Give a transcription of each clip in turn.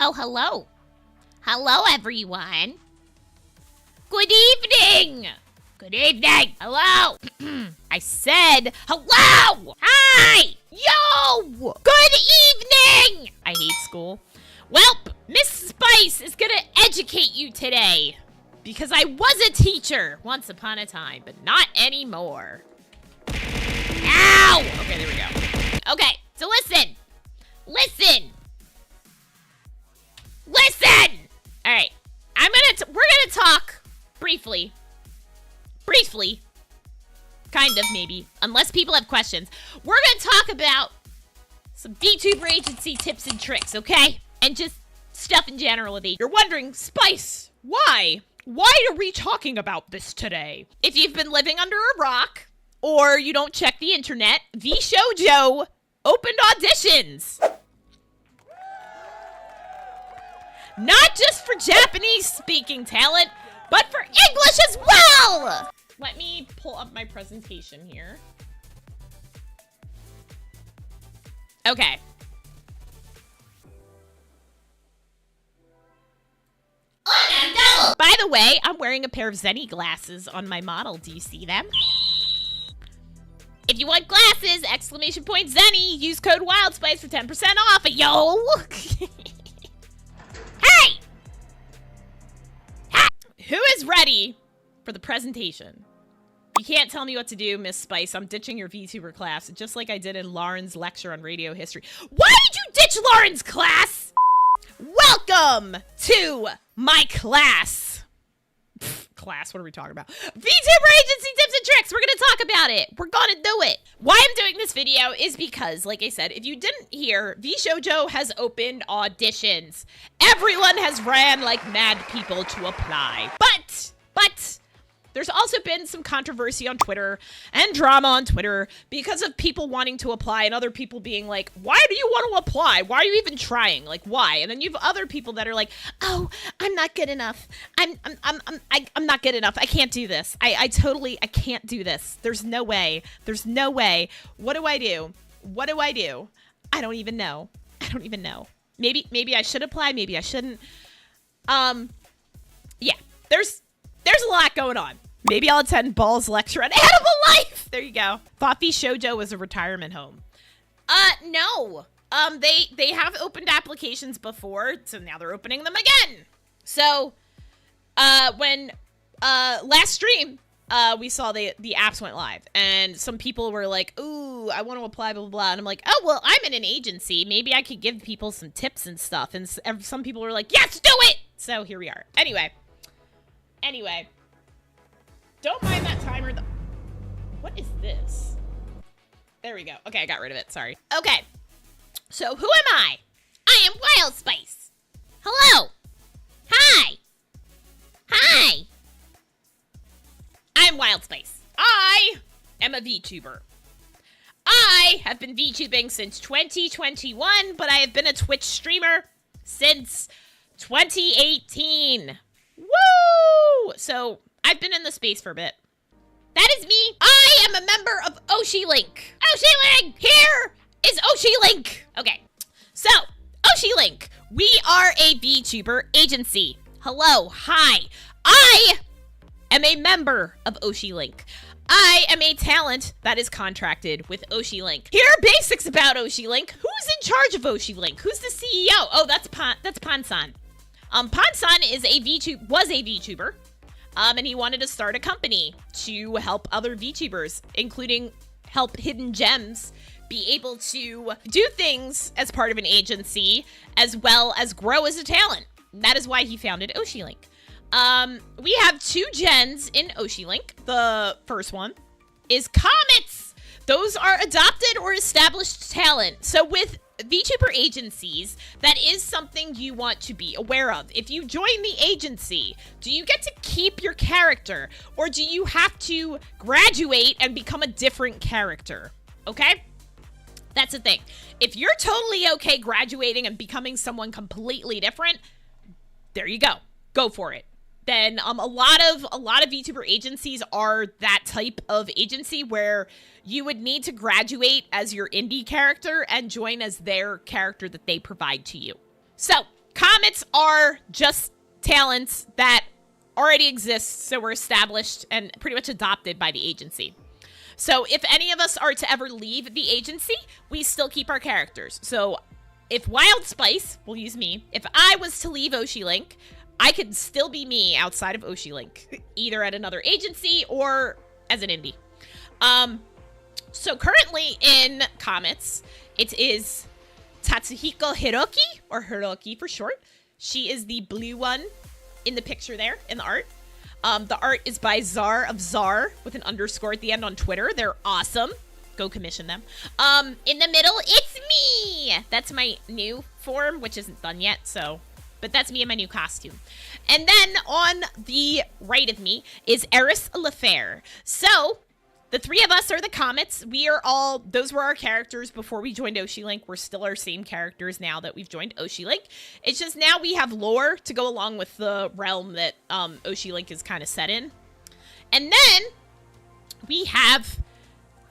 Oh, hello. Hello, everyone. Good evening. Good evening. Hello. I said hello. Hi. Yo. Good evening. I hate school. Welp, Miss Spice is gonna educate you today. Because I was a teacher once upon a time, but not anymore. Ow! Okay, there we go. Okay, so listen. Listen. Listen! All right, we're gonna talk briefly, kind of maybe, unless people have questions. We're gonna talk about some VTuber agency tips and tricks, okay? And just stuff in general with You're wondering, Spice, why? Why are we talking about this today? If you've been living under a rock, or you don't check the internet, VShojo opened auditions. Not just for Japanese-speaking talent, but for English as well! Let me pull up my presentation here. Okay. By the way, I'm wearing a pair of Zenny glasses on my model. Do you see them? If you want glasses, exclamation point Zenny, use code WildSpice for 10% off. Yo! Hey! Who is ready for the presentation? You can't tell me what to do, Miss Spice. I'm ditching your VTuber class, just like I did in Lauren's lecture on radio history. Why did you ditch Lauren's class? Welcome to my class. Class, what are we talking about? VTuber agency tips and tricks. We're gonna talk about it. We're gonna do it. Why I'm doing this video is because, like I said, if you didn't hear, VShojo has opened auditions. Everyone has ran like mad people to apply. But there's also been some controversy on Twitter and drama on Twitter because of people wanting to apply and other people being like, why do you want to apply? Why are you even trying? Like, why? And then you have other people that are like, oh, I'm not good enough. I'm not good enough. I can't do this. I can't do this. There's no way. There's no way. What do I do? What do I do? I don't even know. I don't even know. Maybe I should apply. Maybe I shouldn't. Yeah, there's a lot going on. Maybe I'll attend Ball's lecture on Animal Life. There you go. Thought VShojo was a retirement home. No. They have opened applications before, so now they're opening them again. So, when last stream, we saw the apps went live, and some people were like, ooh, I want to apply, blah, blah, blah. And I'm like, oh, well, I'm in an agency. Maybe I could give people some tips and stuff. And some people were like, yes, do it. So here we are. Anyway. Don't mind that timer. What is this? There we go. Okay, I got rid of it. Sorry. Okay. So who am I? I am WildSpice. Hello. Hi. Hi. I'm WildSpice. I am a VTuber. I have been VTubing since 2021, but I have been a Twitch streamer since 2018. Woo! So I've been in the space for a bit. That is me. I am a member of Oshi Link. Oshi Link! Here is Oshi Link. Okay, so Oshi Link. We are a VTuber agency. Hello, hi. I am a member of Oshi Link. I am a talent that is contracted with Oshi Link. Here are basics about Oshi Link. Who's in charge of Oshi Link? Who's the CEO? Oh, that's Pan-san. Pan-san was a VTuber. And he wanted to start a company to help other VTubers, including help Hidden Gems be able to do things as part of an agency, as well as grow as a talent. That is why he founded Oshi Link. We have 2 gens in Oshi Link. The first one is Comets. Those are adopted or established talent. So with VTuber agencies, that is something you want to be aware of. If you join the agency, do you get to keep your character, or do you have to graduate and become a different character? Okay? That's the thing. If you're totally okay graduating and becoming someone completely different, there you go. Go for it. Then a lot of VTuber agencies are that type of agency where you would need to graduate as your indie character and join as their character that they provide to you. So, Comets are just talents that already exist, so we're established and pretty much adopted by the agency. So if any of us are to ever leave the agency, we still keep our characters. So if Wild Spice, we'll use me, if I was to leave Oshi Link, I could still be me outside of Oshi Link, either at another agency or as an indie. So currently in Comets, it is Tatsuhiko Hiroki, or Hiroki for short. She is the blue one in the picture there, in the art. The art is by Czar of Czar, with an underscore at the end on Twitter. They're awesome. Go commission them. In the middle, it's me! That's my new form, which isn't done yet, so... But that's me in my new costume. And then on the right of me is Eris LaFair. So... the three of us are the Comets. We are all, those were our characters before we joined Oshi Link. We're still our same characters now that we've joined Oshi Link. It's just now we have lore to go along with the realm that Oshi Link is kind of set in. And then we have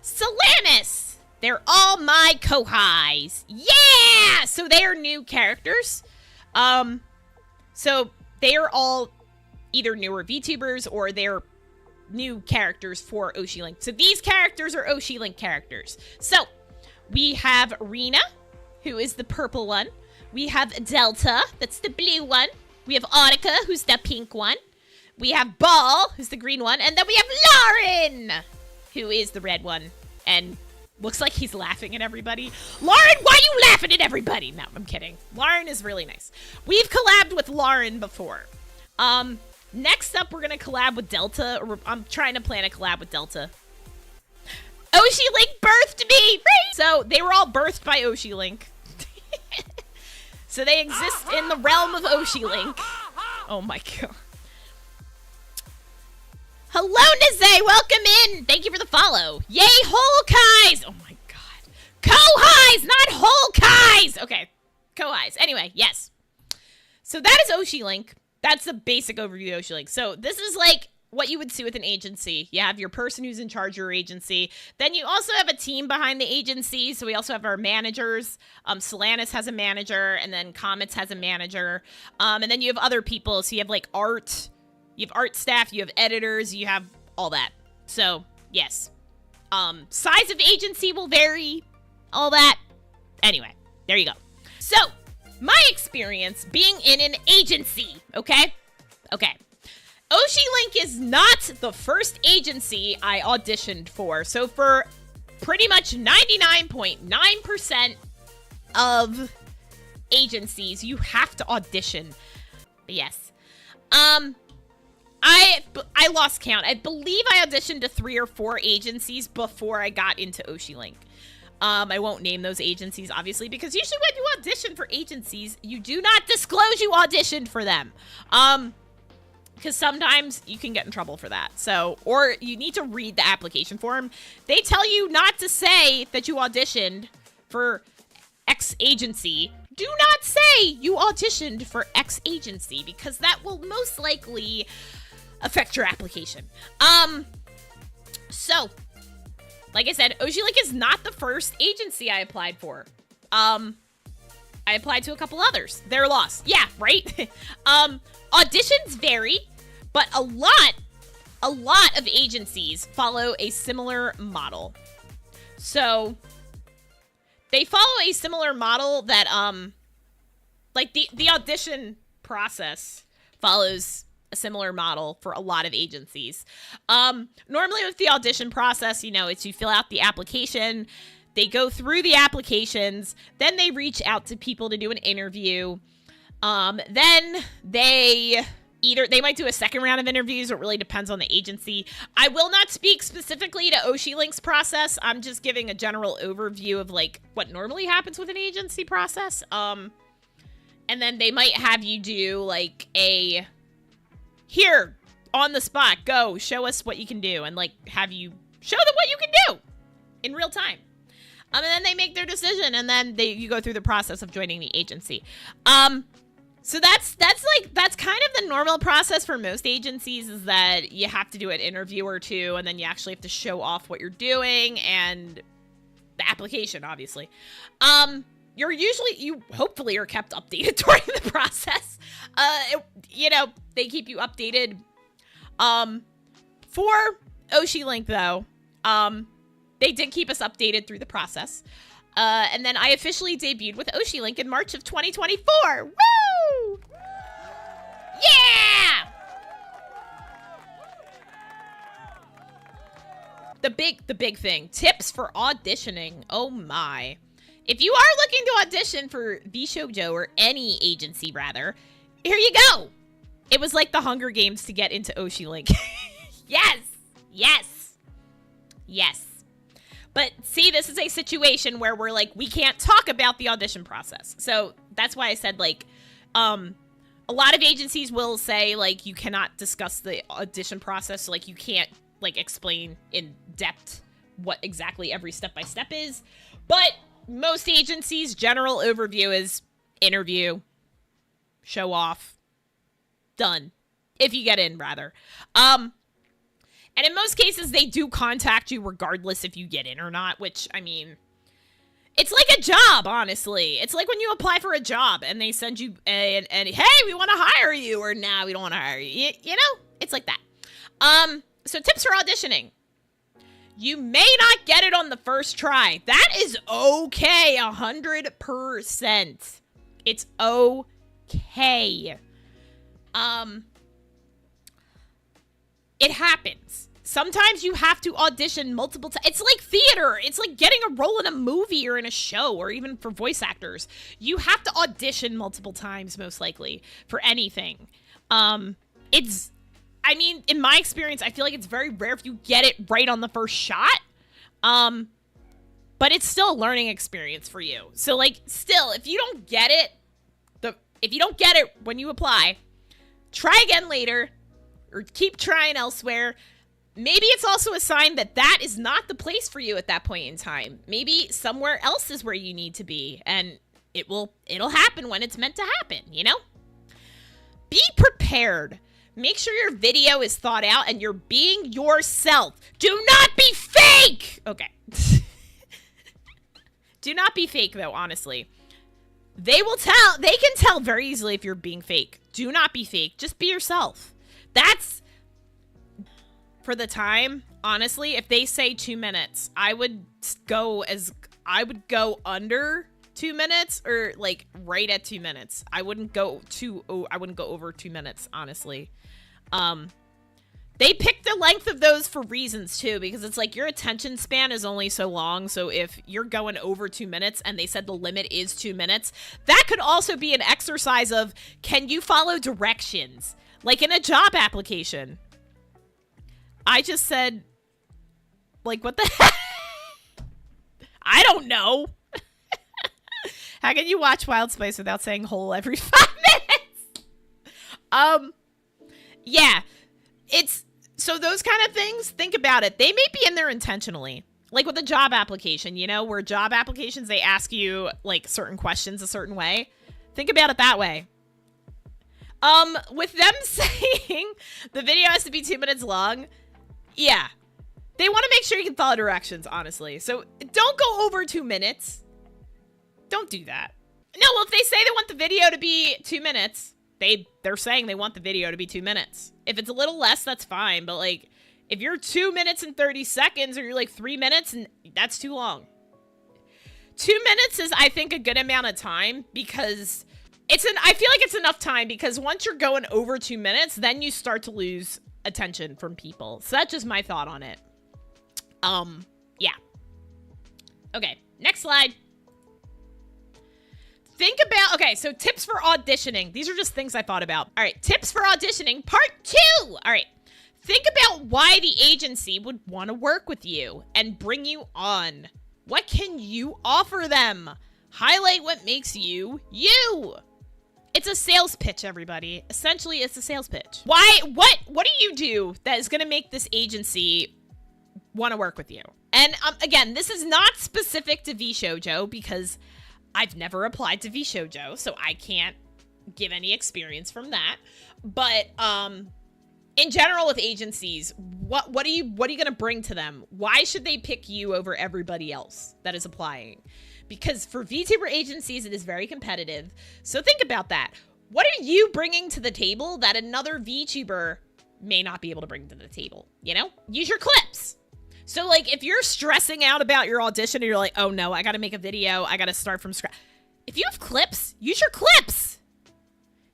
Solanus. They're all my Kohais. Yeah! So they are new characters. So they are all either newer VTubers or they're new characters for Oshi Link. So these characters are Oshi Link characters. So we have Rena, who is the purple one. We have Delta, that's the blue one. We have Audica, who's the pink one. We have Ball, who's the green one. And then we have Lauren, who is the red one. And looks like he's laughing at everybody. Lauren, why are you laughing at everybody? No, I'm kidding. Lauren is really nice. We've collabed with Lauren before. Next up, we're going to collab with Delta. Or I'm trying to plan a collab with Delta. Oshi Link birthed me! So, they were all birthed by Oshi Link. So, they exist in the realm of Oshi Link. Oh my god. Hello, Nizay! Welcome in! Thank you for the follow. Yay, Holkais! Oh my god. Kohais, not Holkais! Okay, Kohais. Anyway, yes. So, that is Oshi Link. That's the basic overview of Oshi Link. So this is like what you would see with an agency. You have your person who's in charge of your agency. Then you also have a team behind the agency. So we also have our managers. Solanus has a manager, and then Comets has a manager. And then you have other people. So you have like art. You have art staff. You have editors. You have all that. So yes. Size of agency will vary. All that. Anyway, there you go. So my experience being in an agency, okay? Okay. Oshi Link is not the first agency I auditioned for. So for pretty much 99.9% of agencies, you have to audition. Yes. I lost count. I believe I auditioned to 3 or 4 agencies before I got into Oshi Link. I won't name those agencies, obviously, because usually when you audition for agencies, you do not disclose you auditioned for them. Because sometimes you can get in trouble for that. So, or you need to read the application form. They tell you not to say that you auditioned for X agency. Do not say you auditioned for X agency, because that will most likely affect your application. So, like I said, Oshi Link is not the first agency I applied for. I applied to a couple others. They're lost. Yeah, right? Auditions vary, but a lot of agencies follow a similar model. So, they follow a similar model that, like, the audition process follows a similar model for a lot of agencies. Normally with the audition process, you know, it's you fill out the application, they go through the applications, then they reach out to people to do an interview. Then they might do a second round of interviews. It really depends on the agency. I will not speak specifically to Oshi Link's process. I'm just giving a general overview of like what normally happens with an agency process. And then they might have you do like a here, on the spot, go, show us what you can do, and, like, have you show them what you can do in real time. And then they make their decision, and then you go through the process of joining the agency. So that's kind of the normal process for most agencies, is that you have to do an interview or two, and then you actually have to show off what you're doing, and the application, obviously. you hopefully are kept updated during the process. You know, they keep you updated. For Oshi Link though, they did keep us updated through the process. And then I officially debuted with Oshi Link in March of 2024. Woo! Yeah! The big thing. Tips for auditioning. Oh my. If you are looking to audition for VShojo or any agency rather, here you go. It was like the Hunger Games to get into Oshi Link. Yes. Yes. Yes. But see, this is a situation where we're like, we can't talk about the audition process. So that's why I said, like, a lot of agencies will say, like, you cannot discuss the audition process. So, like, you can't, like, explain in depth what exactly every step-by-step is. But most agencies' general overview is interview, show off, done. If you get in, rather. And in most cases, they do contact you regardless if you get in or not, which, I mean, it's like a job, honestly. It's like when you apply for a job and they send you and hey, we want to hire you, or nah, we don't want to hire you. You know? It's like that. So tips for auditioning. You may not get it on the first try. That is okay, 100%. It's okay. It happens. Sometimes you have to audition multiple times. It's like theater. It's like getting a role in a movie or in a show, or even for voice actors. You have to audition multiple times, most likely, for anything. I mean, in my experience, I feel like it's very rare if you get it right on the first shot. But it's still a learning experience for you. So, like, still, if you don't get it, when you apply, try again later, or keep trying elsewhere. Maybe it's also a sign that that is not the place for you at that point in time. Maybe somewhere else is where you need to be, and it'll happen when it's meant to happen, you know? Be prepared. Make sure your video is thought out and you're being yourself. Do not be fake! Okay. Do not be fake, though, honestly. They can tell very easily if you're being fake. Do not be fake. Just be yourself. That's... For the time, honestly, if they say 2 minutes, I would go under 2 minutes, or like right at 2 minutes. I wouldn't go over 2 minutes, honestly. They pick the length of those for reasons too, because it's like your attention span is only so long. So if you're going over 2 minutes and they said the limit is 2 minutes, that could also be an exercise of, can you follow directions? Like in a job application. I just said, like, what the heck? I don't know. How can you watch Wild Spice without saying whole every 5 minutes? Yeah. It's, so those kind of things, think about it. They may be in there intentionally. Like with a job application, you know, where job applications, they ask you, like, certain questions a certain way. Think about it that way. With them saying the video has to be 2 minutes long, yeah, they want to make sure you can follow directions, honestly. So don't go over 2 minutes. Don't do that. No, well, if they say they want the video to be 2 minutes, they're saying they want the video to be 2 minutes. If it's a little less, that's fine. But like, if you're 2 minutes and 30 seconds, or you're like 3 minutes, and that's too long. 2 minutes is, I think, a good amount of time, because I feel like it's enough time, because once you're going over 2 minutes, then you start to lose attention from people. So that's just my thought on it. Yeah. Okay, next slide. Think about, okay, so tips for auditioning. These are just things I thought about. All right, tips for auditioning, part 2. All right, think about why the agency would want to work with you and bring you on. What can you offer them? Highlight what makes you, you. It's a sales pitch, everybody. Essentially, it's a sales pitch. Why? What do you do that is going to make this agency want to work with you? And again, this is not specific to VShojo, because I've never applied to VShojo, so I can't give any experience from that. But in general, with agencies, what are you going to bring to them? Why should they pick you over everybody else that is applying? because for VTuber agencies, it is very competitive. So think about that. What are you bringing to the table that another VTuber may not be able to bring to the table? You know, use your clips. So like if you're stressing out about your audition and you're like, oh no, I got to make a video. I got to start from scratch. If you have clips, use your clips.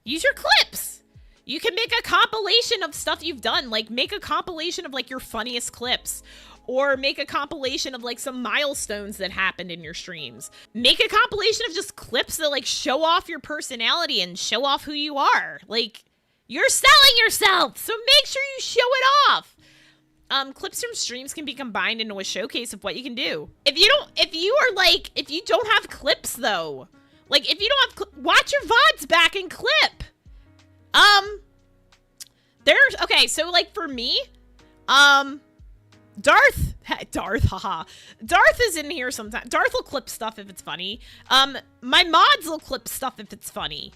Use your clips. You can make a compilation of stuff you've done. Like make a compilation of like your funniest clips. Or make a compilation of like some milestones that happened in your streams. Make a compilation of just clips that like show off your personality and show off who you are. Like you're selling yourself, so make sure you show it off. Clips from streams can be combined into a showcase of what you can do. If you don't have clips though, like if you don't have, watch your VODs back and clip. Okay, so like for me, Darth, haha. Darth is in here sometimes. Darth will clip stuff if it's funny. My mods will clip stuff if it's funny.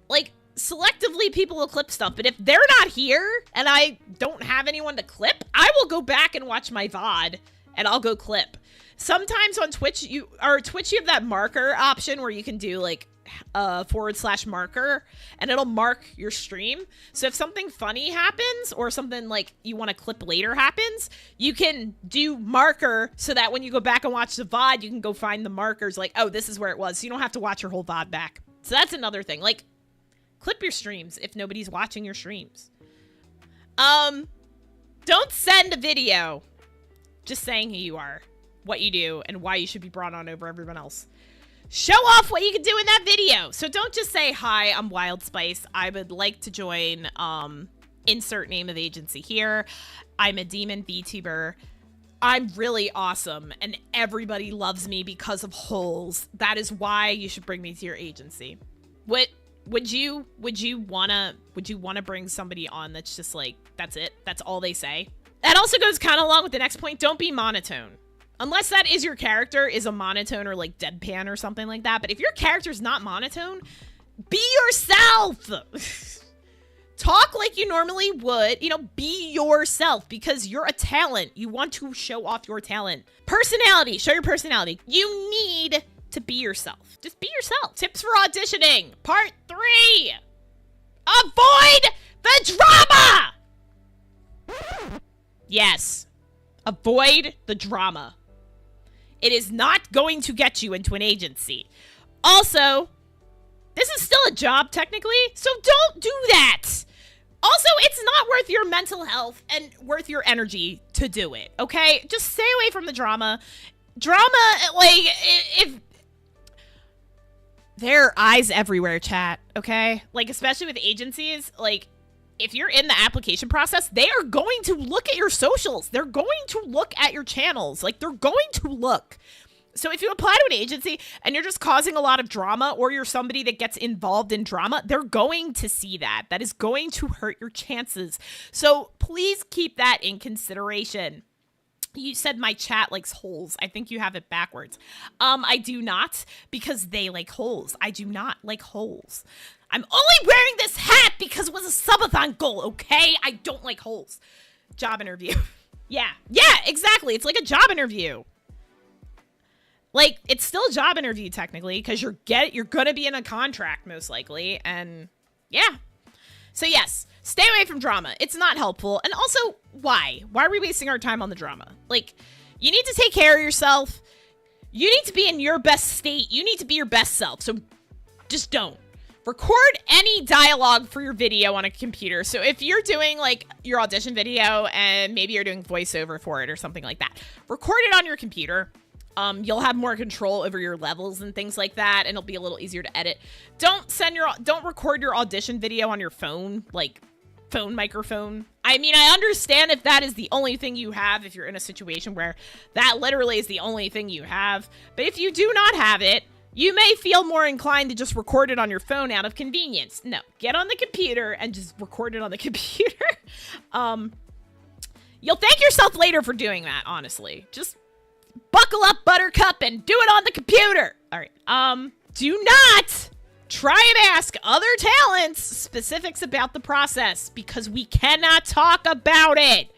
Like, selectively people will clip stuff, but if they're not here and I don't have anyone to clip, I will go back and watch my VOD and I'll go clip. Sometimes on Twitch, you have that marker option where you can do like /marker and it'll mark your stream. So if something funny happens or something like you want to clip later happens, you can do marker so that when you go back and watch the VOD, you can go find the markers like, oh, this is where it was. So you don't have to watch your whole VOD back. So that's another thing. Like, clip your streams if nobody's watching your streams. Don't send a video just saying who you are, what you do, and why you should be brought on over everyone else. Show off what you can do in that video. So don't just say, hi, I'm Wild Spice. I would like to join, insert name of agency here. I'm a demon VTuber. I'm really awesome and everybody loves me because of holes. That is why you should bring me to your agency. Would you wanna bring somebody on that's just like, that's it? That's all they say? That also goes kind of along with the next point. Don't be monotone. Unless that is your character is a monotone or like deadpan or something like that. But if your character's not monotone, be yourself. Talk like you normally would, you know, be yourself because you're a talent. You want to show off your talent. Personality, show your personality. You need to be yourself. Just be yourself. Tips for auditioning, part 3. Avoid the drama. Yes, avoid the drama. It is not going to get you into an agency. Also, this is still a job technically, so don't do that. Also, it's not worth your mental health and worth your energy to do it, okay? Just stay away from the drama. Drama, like, if... There are eyes everywhere, chat, okay? Like, especially with agencies, like, if you're in the application process, they are going to look at your socials. They're going to look at your channels. Like, they're going to look. So if you apply to an agency and you're just causing a lot of drama or you're somebody that gets involved in drama, they're going to see that. That is going to hurt your chances. So please keep that in consideration. You said my chat likes holes. I think you have it backwards. I do not, because they like holes. I do not like holes. I'm only wearing this hat because it was a subathon goal, okay? I don't like holes. Job interview. Yeah, exactly. It's like a job interview. Like, it's still a job interview technically because you're gonna be in a contract most likely, and yeah. So yes, stay away from drama. It's not helpful. And also, why? Why are we wasting our time on the drama? Like, you need to take care of yourself. You need to be in your best state. You need to be your best self. So just don't. Record any dialogue for your video on a computer. So if you're doing like your audition video and maybe you're doing voiceover for it or something like that, record it on your computer. You'll have more control over your levels and things like that, and it'll be a little easier to edit. Don't record your audition video on your phone, like phone microphone. I mean, I understand if that is the only thing you have, if you're in a situation where that literally is the only thing you have. But if you do not have it, you may feel more inclined to just record it on your phone out of convenience. No, get on the computer and just record it on the computer. You'll thank yourself later for doing that, honestly. Just buckle up, Buttercup, and do it on the computer. All right. Do not try and ask other talents specifics about the process because we cannot talk about it.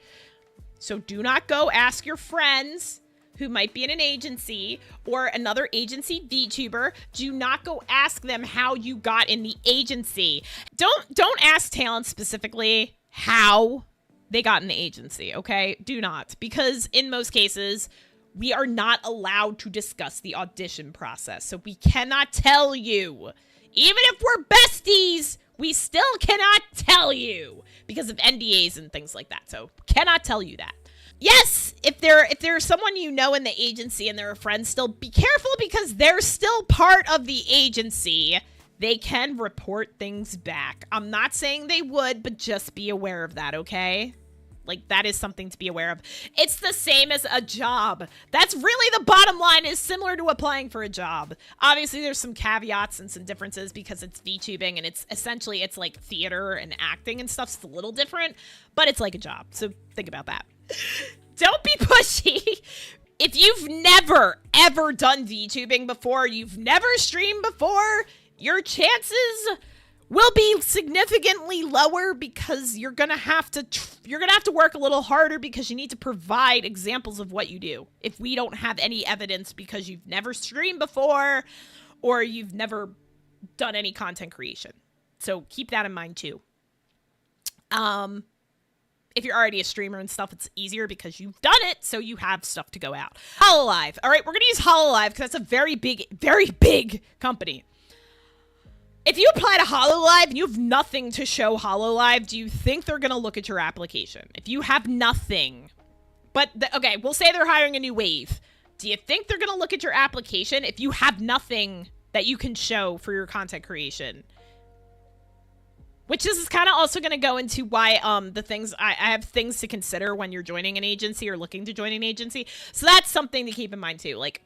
So do not go ask your friends who might be in an agency or another agency VTuber, do not go ask them how you got in the agency. Don't ask talent specifically how they got in the agency, okay? Do not, because in most cases, we are not allowed to discuss the audition process. So we cannot tell you. Even if we're besties, we still cannot tell you because of NDAs and things like that. So cannot tell you that. Yes, if there's someone you know in the agency and they're a friend, still be careful because they're still part of the agency. They can report things back. I'm not saying they would, but just be aware of that, okay? Like, that is something to be aware of. It's the same as a job. That's really the bottom line, is similar to applying for a job. Obviously, there's some caveats and some differences because it's VTubing and it's essentially, it's like theater and acting and stuff. It's a little different, but it's like a job. So think about that. Don't be pushy. If you've never, ever done VTubing before, you've never streamed before, your chances will be significantly lower because you're gonna have to work a little harder because you need to provide examples of what you do. If we don't have any evidence because you've never streamed before or you've never done any content creation. So keep that in mind too. If you're already a streamer and stuff, it's easier because you've done it, so you have stuff to go out. Hololive. All right, we're gonna use Hololive because that's a very big company. If you apply to Hololive and you have nothing to show Hololive, do you think they're going to look at your application? If you have nothing, but, okay, we'll say they're hiring a new wave. Do you think they're going to look at your application if you have nothing that you can show for your content creation? Which is kind of also going to go into why the things, I have things to consider when you're joining an agency or looking to join an agency. So that's something to keep in mind too. Like,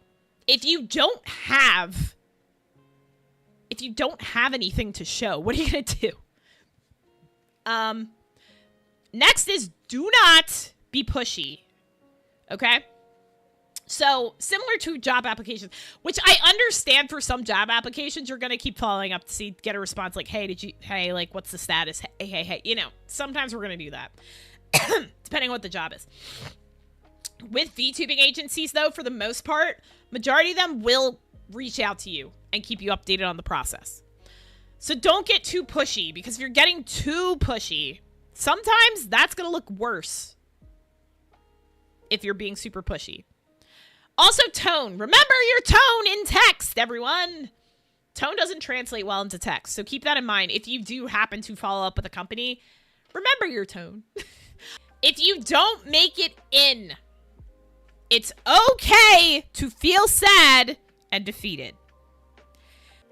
if you don't have anything to show, what are you going to do? Next is do not be pushy. Okay? So, similar to job applications, which I understand for some job applications, you're going to keep following up to get a response like, hey, like, what's the status? Hey, you know, sometimes we're going to do that, depending on what the job is. With VTubing agencies, though, for the most part, majority of them will reach out to you and keep you updated on the process. So don't get too pushy, because if you're getting too pushy, sometimes that's going to look worse if you're being super pushy. Also, tone. Remember your tone in text, everyone. Tone doesn't translate well into text, so keep that in mind. If you do happen to follow up with a company, remember your tone. If you don't make it in, it's okay to feel sad and defeated.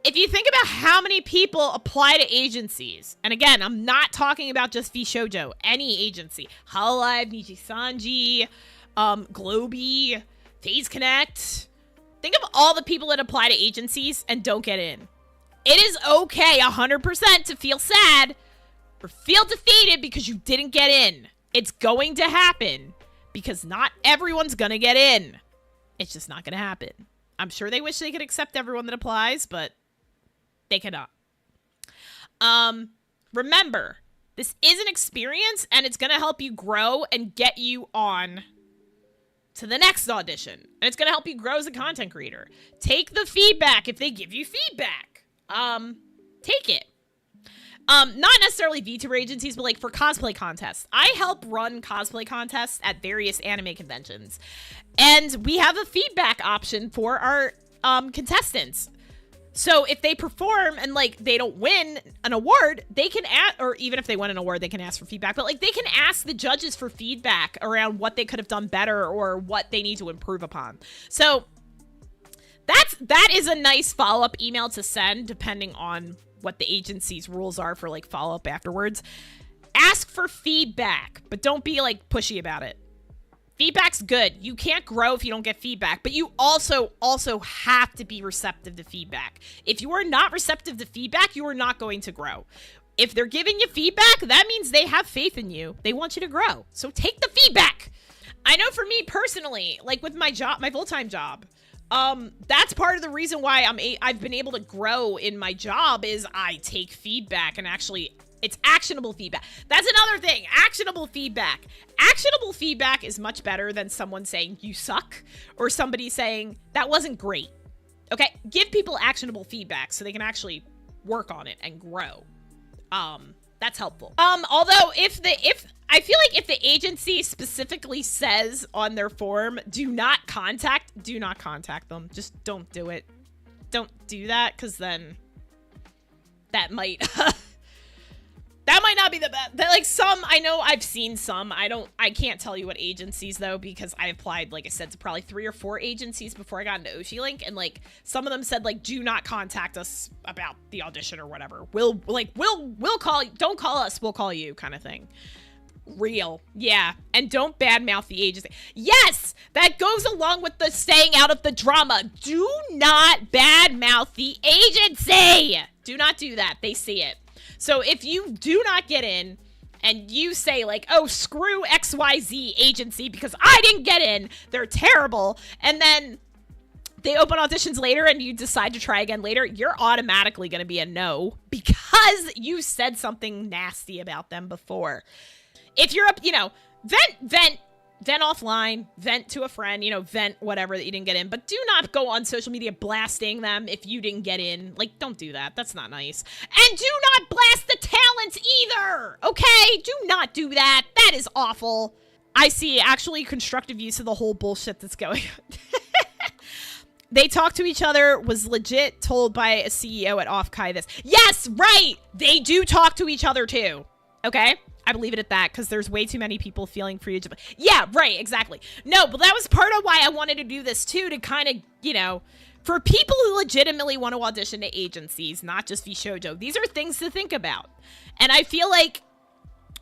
If you think about how many people apply to agencies, and again, I'm not talking about just VShojo, any agency, Hololive, Nijisanji, Globy, FaZe Connect. Think of all the people that apply to agencies and don't get in. It is okay 100% to feel sad or feel defeated because you didn't get in. It's going to happen because not everyone's going to get in. It's just not going to happen. I'm sure they wish they could accept everyone that applies, but they cannot. Remember, this is an experience and it's going to help you grow and get you on to the next audition. And it's going to help you grow as a content creator. Take the feedback if they give you feedback. Take it. Not necessarily VTuber agencies, but like for cosplay contests. I help run cosplay contests at various anime conventions. And we have a feedback option for our contestants. So if they perform and like they don't win an award, they can or even if they win an award, they can ask for feedback. But like they can ask the judges for feedback around what they could have done better or what they need to improve upon. So that is a nice follow-up email to send depending on what the agency's rules are for like follow-up afterwards. Ask for feedback, but don't be like pushy about it. Feedback's good. You can't grow if you don't get feedback, but you also have to be receptive to feedback. If you are not receptive to feedback, you are not going to grow. If they're giving you feedback, that means they have faith in you. They want you to grow. So take the feedback. I know for me personally, like with my job, my full-time job, that's part of the reason why I've been able to grow in my job is I take feedback and actually It's actionable feedback. That's another thing. Actionable feedback. Actionable feedback is much better than someone saying you suck or somebody saying that wasn't great. Okay? Give people actionable feedback so they can actually work on it and grow. That's helpful. Although if I feel like if the agency specifically says on their form, do not contact them. Just don't do it. Don't do that, because then that might that might not be the best. Like some, I know I've seen some. I can't tell you what agencies though, because I applied, like I said, to probably 3 or 4 agencies before I got into Oshi Link, and like some of them said like, do not contact us about the audition or whatever. We'll call you. Don't call us. We'll call you, kind of thing. Real. Yeah. And don't badmouth the agency. Yes, that goes along with the staying out of the drama. Do not badmouth the agency. Do not do that. They see it. So if you do not get in and you say like, oh, screw XYZ agency because I didn't get in, they're terrible, and then they open auditions later and you decide to try again later, you're automatically going to be a no because you said something nasty about them before. If you're up, vent offline, vent to a friend, vent whatever that you didn't get in, but do not go on social media blasting them if you didn't get in. Like, don't do that. That's not nice. And do not blast the talents either. Okay? Do not do that. That is awful. I see actually constructive use of the whole bullshit that's going on. They talk to each other, was legit told by a CEO at Offkai this. Yes, right. They do talk to each other too. Okay? I believe it at that, because there's way too many people feeling free to... Yeah, right, exactly. No, but that was part of why I wanted to do this, too, to kind of, for people who legitimately want to audition to agencies, not just VShojo, these are things to think about. And I feel like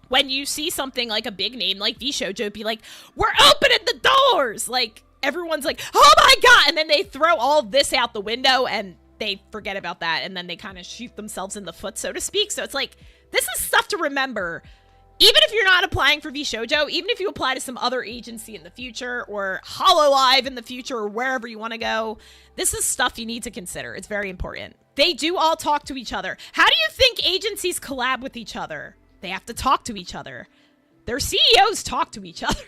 when you see something like a big name like VShojo be like, we're opening the doors! Like, everyone's like, oh my god! And then they throw all this out the window, and they forget about that, and then they kind of shoot themselves in the foot, so to speak. So it's like, this is stuff to remember. Even if you're not applying for VShojo, even if you apply to some other agency in the future or HoloLive in the future or wherever you want to go, this is stuff you need to consider. It's very important. They do all talk to each other. How do you think agencies collab with each other? They have to talk to each other. Their CEOs talk to each other.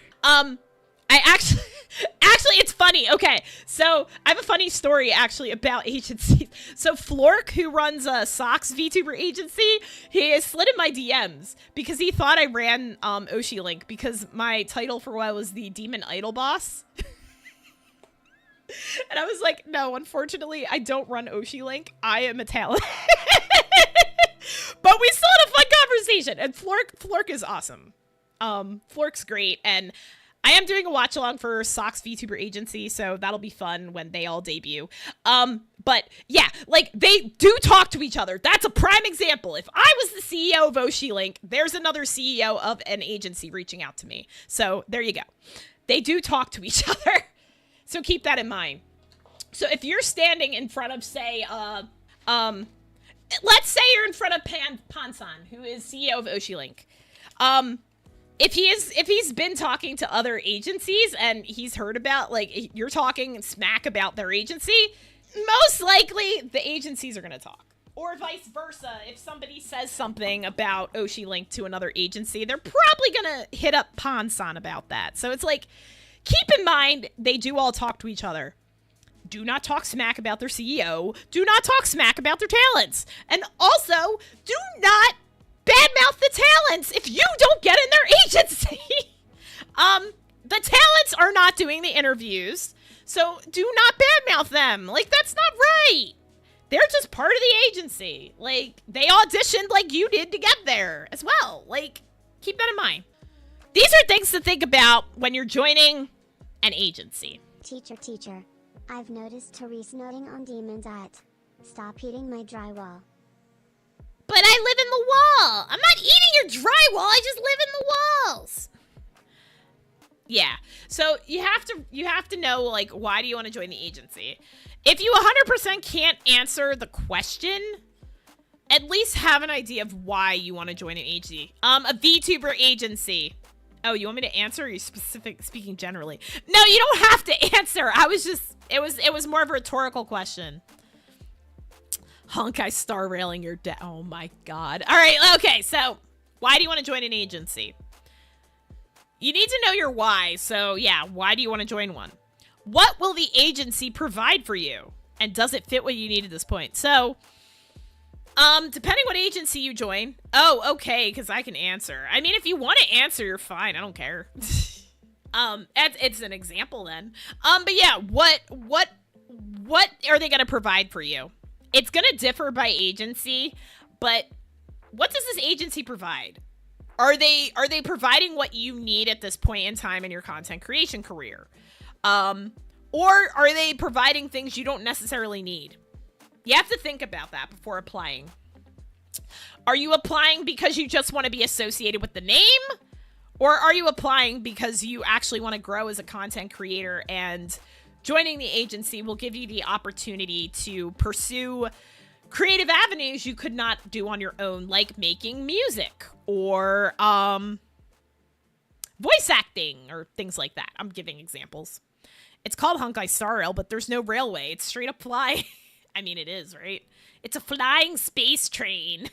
I actually, it's funny. Okay, so I have a funny story actually about agencies. So Flork, who runs a Socks VTuber agency, he has slid in my DMs because he thought I ran Oshi Link because my title for a while was the Demon Idol Boss. And I was like, no, unfortunately, I don't run Oshi Link. I am a talent. But we still had a fun conversation, and Flork is awesome. Flork's great, and I am doing a watch along for Socks VTuber agency, so that'll be fun when they all debut. But yeah, like they do talk to each other. That's a prime example. If I was the CEO of Oshi Link, there's another CEO of an agency reaching out to me. So there you go. They do talk to each other. So keep that in mind. So if you're standing in front of, say, let's say you're in front of Pansan, who is CEO of Oshi Link. If he's been talking to other agencies and he's heard about, like, you're talking smack about their agency, most likely the agencies are going to talk. Or vice versa. If somebody says something about Oshi Link to another agency, they're probably going to hit up Pansan about that. So it's like, keep in mind, they do all talk to each other. Do not talk smack about their CEO. Do not talk smack about their talents. And also, do not badmouth the talents if you don't get in their agency. The talents are not doing the interviews, so do not badmouth them. Like, that's not right. They're just part of the agency. Like, they auditioned like you did to get there as well. Like, keep that in mind. These are things to think about when you're joining an agency. Teacher, I've noticed Therese noting on Demon Diet. Stop eating my drywall. But I live in the wall. I'm not eating your drywall. I just live in the walls. Yeah. So you have to know, like, why do you want to join the agency? If you 100% can't answer the question, at least have an idea of why you want to join an agency. A VTuber agency. Oh, you want me to answer? Or are you speaking generally? No, you don't have to answer. It was more of a rhetorical question. Honkai star railing your dad. Oh my god. All right, okay, so why do you want to join an agency? You need to know your why. So yeah, why do you want to join one? What will the agency provide for you? And does it fit what you need at this point? So, depending what agency you join. Oh, okay, because I can answer. I mean, if you want to answer, you're fine. I don't care. It's an example then. But yeah, what are they going to provide for you? It's going to differ by agency, but what does this agency provide? Are they providing what you need at this point in time in your content creation career? Or are they providing things you don't necessarily need? You have to think about that before applying. Are you applying because you just want to be associated with the name? Or are you applying because you actually want to grow as a content creator, and joining the agency will give you the opportunity to pursue creative avenues you could not do on your own, like making music or voice acting or things like that. I'm giving examples. It's called Honkai Star Rail, but there's no railway. It's straight up fly. I mean, it is, right? It's a flying space train.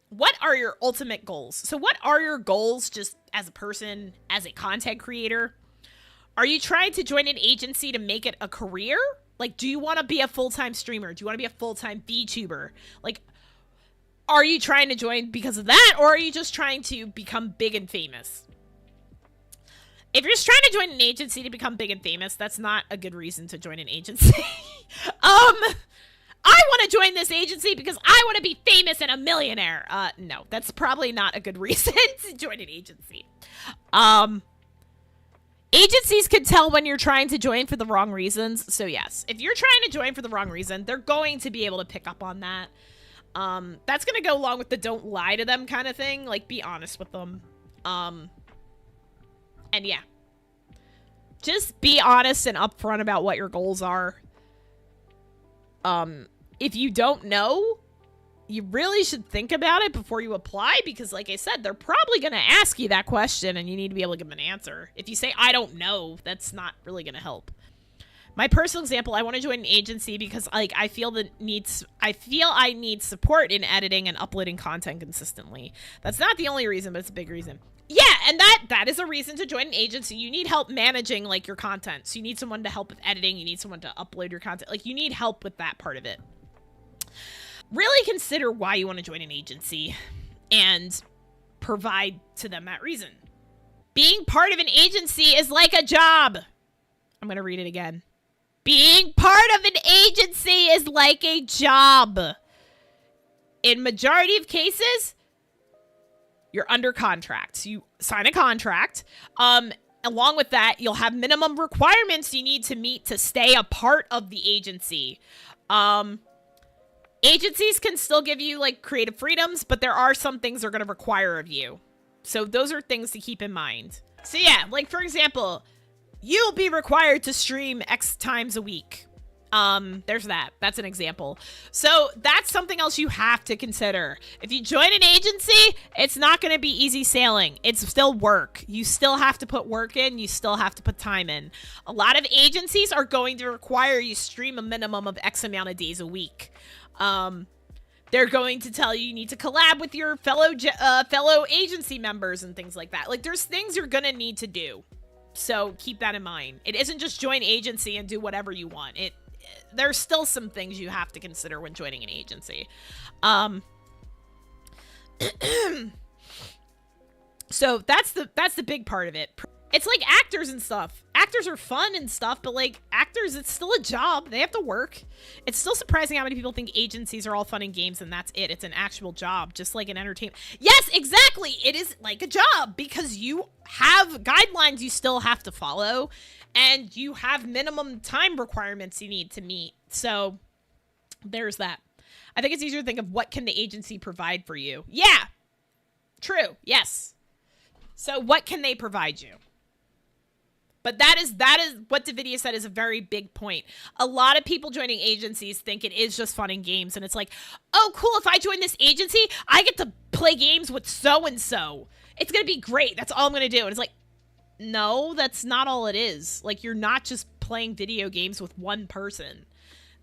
What are your ultimate goals? So what are your goals just as a person, as a content creator? Are you trying to join an agency to make it a career? Like, do you want to be a full-time streamer? Do you want to be a full-time VTuber? Like, are you trying to join because of that, or are you just trying to become big and famous? If you're just trying to join an agency to become big and famous, that's not a good reason to join an agency. I want to join this agency because I want to be famous and a millionaire. No, that's probably not a good reason to join an agency. Agencies can tell when you're trying to join for the wrong reasons. So yes, if you're trying to join for the wrong reason, they're going to be able to pick up on that. That's going to go along with the don't lie to them kind of thing. Like, be honest with them. And yeah, just be honest and upfront about what your goals are. If you don't know, you really should think about it before you apply, because like I said, they're probably going to ask you that question and you need to be able to give them an answer. If you say, I don't know, that's not really going to help. My personal example, I want to join an agency because like I feel I need support in editing and uploading content consistently. That's not the only reason, but it's a big reason. Yeah, and that is a reason to join an agency. You need help managing like your content. So you need someone to help with editing. You need someone to upload your content. Like, you need help with that part of it. Really consider why you want to join an agency and provide to them that reason. Being part of an agency is like a job. I'm going to read it again. Being part of an agency is like a job. In majority of cases, you're under contract. So you sign a contract. Along with that, you'll have minimum requirements you need to meet to stay a part of the agency. Agencies can still give you like creative freedoms, but there are some things they're going to require of you. So those are things to keep in mind. So yeah, like for example, you'll be required to stream X times a week. There's that. That's an example. So that's something else you have to consider. If you join an agency, it's not going to be easy sailing. It's still work. You still have to put work in. You still have to put time in. A lot of agencies are going to require you stream a minimum of X amount of days a week. They're going to tell you need to collab with your fellow agency members and things like that. Like, there's things you're going to need to do. So keep that in mind. It isn't just join agency and do whatever you want. There's still some things you have to consider when joining an agency. So that's the big part of it. It's like actors and stuff. Actors are fun and stuff, but like actors, it's still a job. They have to work. It's still surprising how many people think agencies are all fun and games and that's it. It's an actual job, just like an entertainment. Yes, exactly. It is like a job because you have guidelines you still have to follow and you have minimum time requirements you need to meet. So there's that. I think it's easier to think of what can the agency provide for you. Yeah, true. Yes. So what can they provide you? But that is what Davidia said is a very big point. A lot of people joining agencies think it is just fun and games. And it's like, oh, cool. If I join this agency, I get to play games with so-and-so. It's going to be great. That's all I'm going to do. And it's like, no, that's not all it is. Like, you're not just playing video games with one person.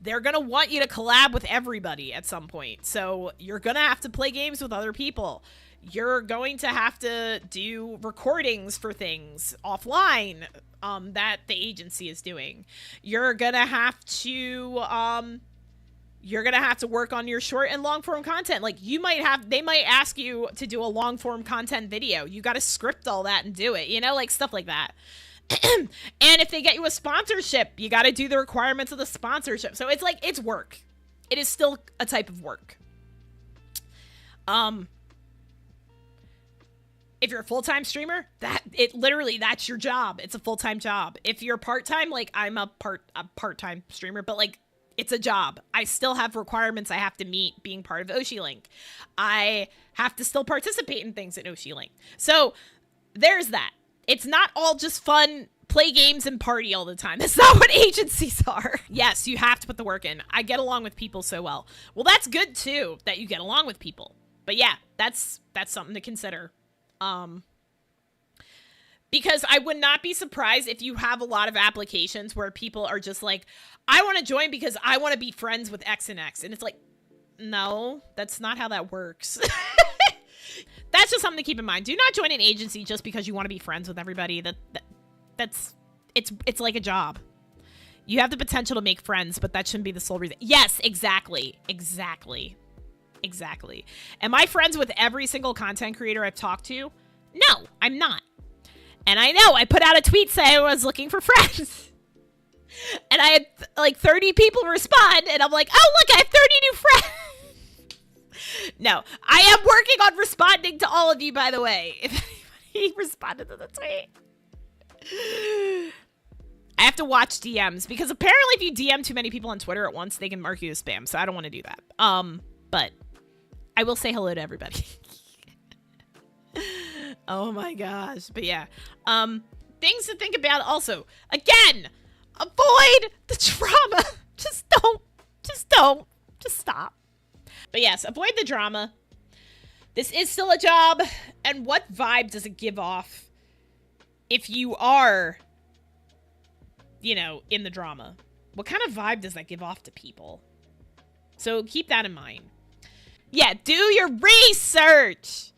they're going to want you to collab with everybody at some point. So you're going to have to play games with other people. You're going to have to do recordings for things offline that the agency is doing. You're going to have to work on your short and long form content. Like they might ask you to do a long form content video. You got to script all that and do it, like stuff like that. And if they get you a sponsorship, you got to do the requirements of the sponsorship. So it's work. It is still a type of work. If you're a full-time streamer, that's your job. It's a full-time job. If you're part-time, like I'm a part-time streamer, but like it's a job. I still have requirements I have to meet being part of Oshi Link. I have to still participate in things at Oshi Link. So there's that. It's not all just fun, play games and party all the time. That's not what agencies are. Yes, you have to put the work in. I get along with people so well. Well, that's good too, that you get along with people. But yeah, that's something to consider. Because I would not be surprised if you have a lot of applications where people are just like, I want to join because I want to be friends with X and X. And it's like, no, that's not how that works. That's just something to keep in mind. Do not join an agency just because you want to be friends with everybody. It's like a job. You have the potential to make friends, but that shouldn't be the sole reason. Yes, exactly. Am I friends with every single content creator I've talked to? No, I'm not. And I know I put out a tweet saying I was looking for friends. And I had like 30 people respond, and I'm like, oh, look, I have 30 new friends. No, I am working on responding to all of you, by the way. If anybody responded to the tweet. I have to watch DMs, because apparently if you DM too many people on Twitter at once, they can mark you as spam, so I don't want to do that. But I will say hello to everybody. Oh my gosh. But yeah. Things to think about also. Again, avoid the drama. Just stop. But yes, avoid the drama. This is still a job. And what vibe does it give off if you are, in the drama? What kind of vibe does that give off to people? So keep that in mind. Yeah, do your research.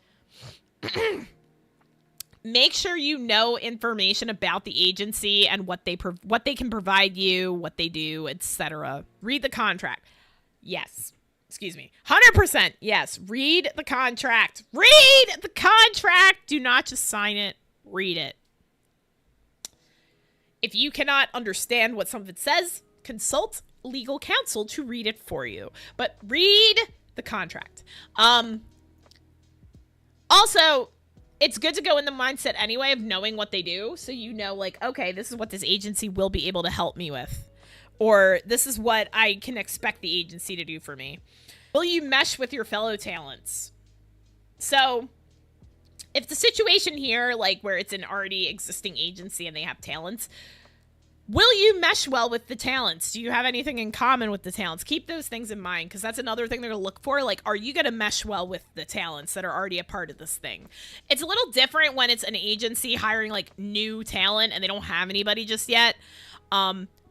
Make sure you know information about the agency and what they can provide you, what they do, etc. Read the contract. Yes. Excuse me. 100%. Yes. Read the contract. Read the contract. Do not just sign it. Read it. If you cannot understand what some of it says, consult legal counsel to read it for you. But read the contract. Also, it's good to go in the mindset anyway of knowing what they do. So like, okay, this is what this agency will be able to help me with. Or this is what I can expect the agency to do for me. Will you mesh with your fellow talents? So if the situation here, like where it's an already existing agency and they have talents, will you mesh well with the talents? Do you have anything in common with the talents? Keep those things in mind, because that's another thing they're going to look for. Like, are you going to mesh well with the talents that are already a part of this thing? It's a little different when it's an agency hiring like new talent and they don't have anybody just yet.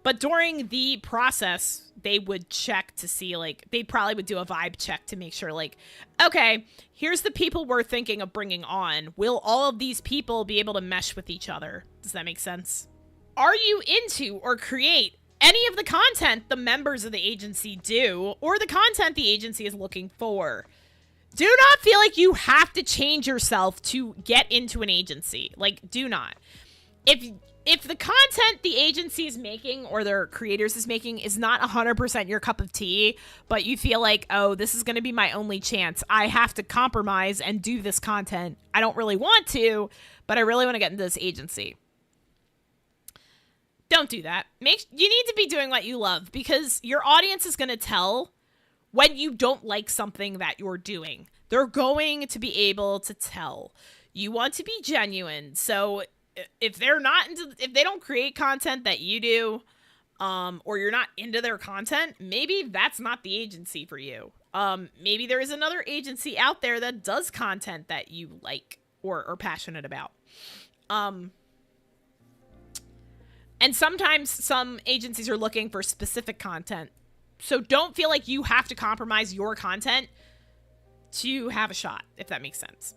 But during the process, they would check to see, like, they probably would do a vibe check to make sure, like, okay, here's the people we're thinking of bringing on. Will all of these people be able to mesh with each other? Does that make sense? Are you into or create any of the content the members of the agency do, or the content the agency is looking for? Do not feel like you have to change yourself to get into an agency. Like, do not. If the content the agency is making or their creators is making is not 100% your cup of tea, but you feel like, oh, this is going to be my only chance, I have to compromise and do this content. I don't really want to, but I really want to get into this agency. Don't do that. You need to be doing what you love, because your audience is going to tell when you don't like something that you're doing. They're going to be able to tell. You want to be genuine. So if they don't create content that you do, or you're not into their content, maybe that's not the agency for you. Maybe there is another agency out there that does content that you like or are passionate about. And sometimes some agencies are looking for specific content So don't feel like you have to compromise your content to have a shot, if that makes sense.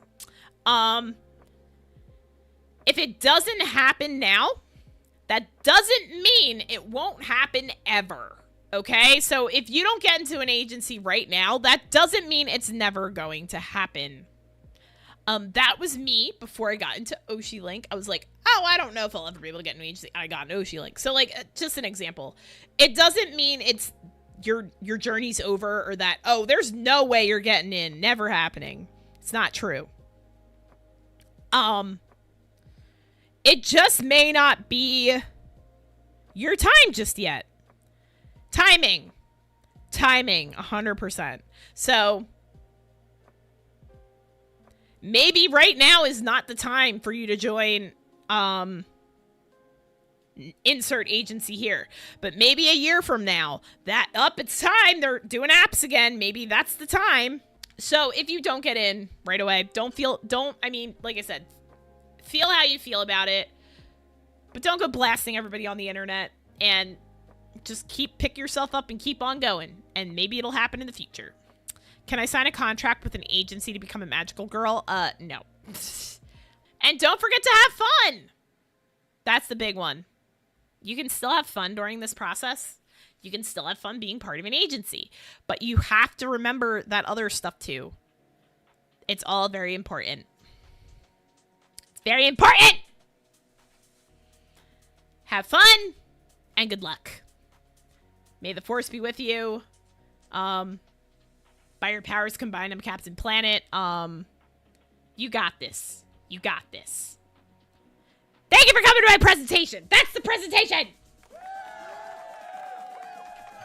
If it doesn't happen now, that doesn't mean it won't happen ever. Okay? So if you don't get into an agency right now, that doesn't mean it's never going to happen. That was me before I got into Oshi Link. I was like, oh, I don't know if I'll ever be able to get an agency. I got an Oshi Link. So like, just an example. It doesn't mean it's your journey's over, or that, oh, there's no way you're getting in. Never happening. It's not true. It just may not be your time just yet. Timing, 100%. So maybe right now is not the time for you to join, insert agency here. But maybe a year from now, it's time. They're doing apps again. Maybe that's the time. So if you don't get in right away, like I said, feel how you feel about it, but don't go blasting everybody on the internet, and just pick yourself up and keep on going, and maybe it'll happen in the future. Can I sign a contract with an agency to become a magical girl? No. And don't forget to have fun. That's the big one. You can still have fun during this process. You can still have fun being part of an agency, but you have to remember that other stuff too. It's all very important. It's very important. Have fun and good luck. May the force be with you. By your powers combined, I'm Captain Planet. You got this. You got this. Thank you for coming to my presentation. That's the presentation.